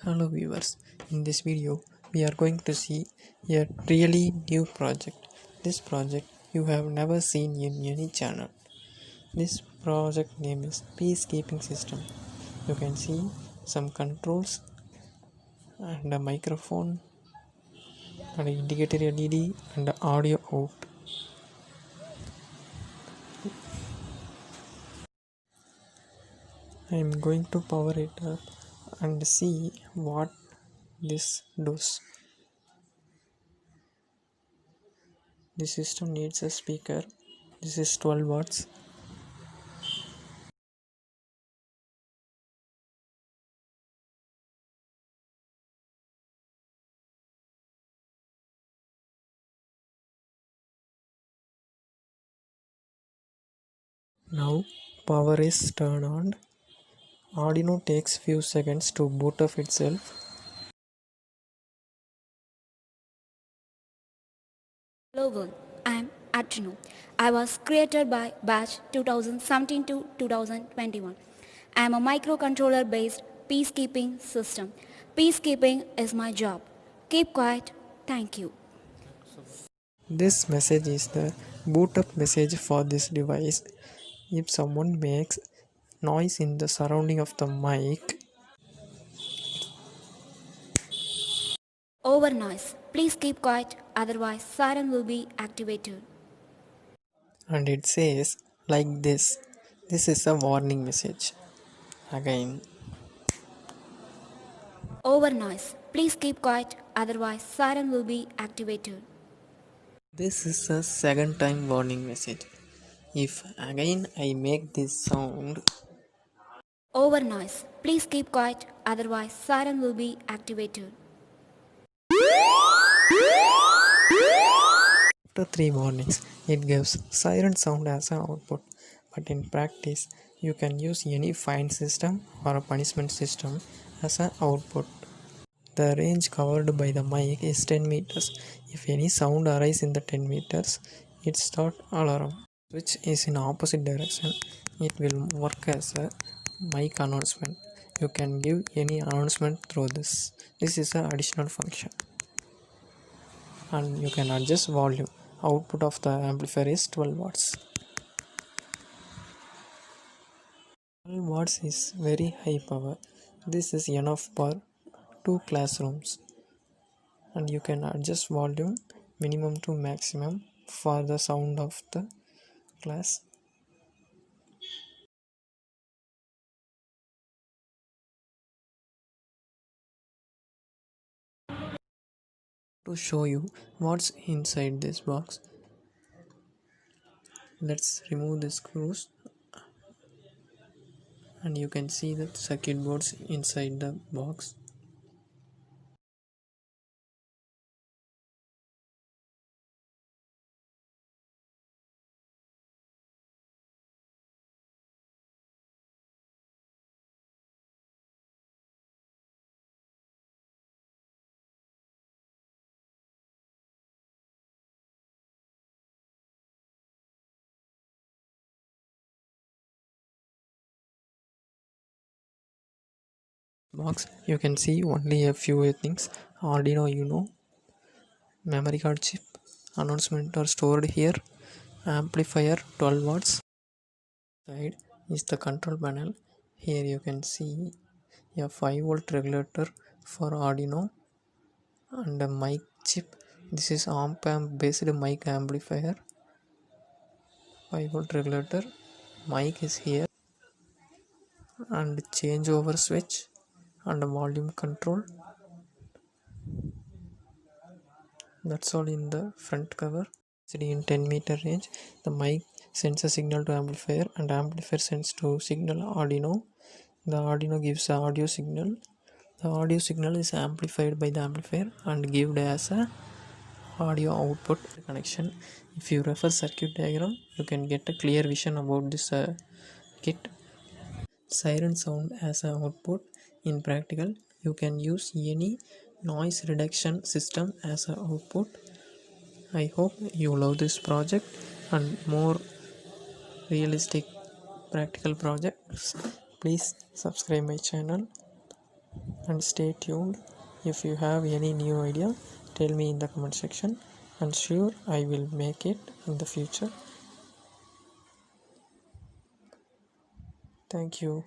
Hello viewers, in this video we are going to see a really new project. This project you have never seen in any channel. This project name is Peacekeeping System. You can see some controls and a microphone and an indicator LED and audio out. I am going to power it up and see what this does. This system needs a speaker. This is 12 watts. Now power is turned on. Arduino takes few seconds to boot up itself. Hello world, I am Arjuna. I was created by batch 2017 to 2021. I am a microcontroller based peacekeeping system. Peacekeeping is my job. Keep quiet. Thank you. This message is the boot up message for this device. If someone makes noise in the surrounding of the mic Over noise. Please keep quiet, otherwise siren will be activated. and it says like this is a warning message. Again, Over noise. Please keep quiet, otherwise siren will be activated. this is a second time warning message. If again I make this sound, Over noise. Please keep quiet, otherwise siren will be activated. after three warnings, it gives siren sound as an output. But in practice, you can use any fine system or a punishment system as an output. The range covered by the mic is 10 meters. If any sound arises in the 10 meters, it starts alarm. Switch is in opposite direction. It will work as a mic announcement. You can give any announcement through this. This is an additional function. And you can adjust volume. Output of the amplifier is 12 watts. 12 watts is very high power. This is enough for 2 classrooms. And you can adjust volume minimum to maximum for the sound of the class. To show you what's inside this box, let's remove the screws and you can see the circuit boards inside the box. You can see only a few things. Arduino Uno, memory card chip, announcement are stored here, amplifier 12 watts. Side is the control panel. Here you can see a 5-volt regulator for Arduino and a mic chip. This is amp based mic amplifier. 5-volt regulator, mic is here, and changeover switch and volume control. That's all in the front cover. In 10-meter range, the mic sends a signal to amplifier and amplifier sends to signal Arduino. The Arduino gives a audio signal. The audio signal is amplified by the amplifier and given as a audio output connection. If you refer circuit diagram, you can get a clear vision about this kit. Siren sound as an output. In practical, you can use any noise reduction system as an output. I hope you love this project and more realistic practical projects. Please subscribe my channel. and stay tuned. If you have any new idea, tell me in the comment section, and sure I will make it in the future. Thank you.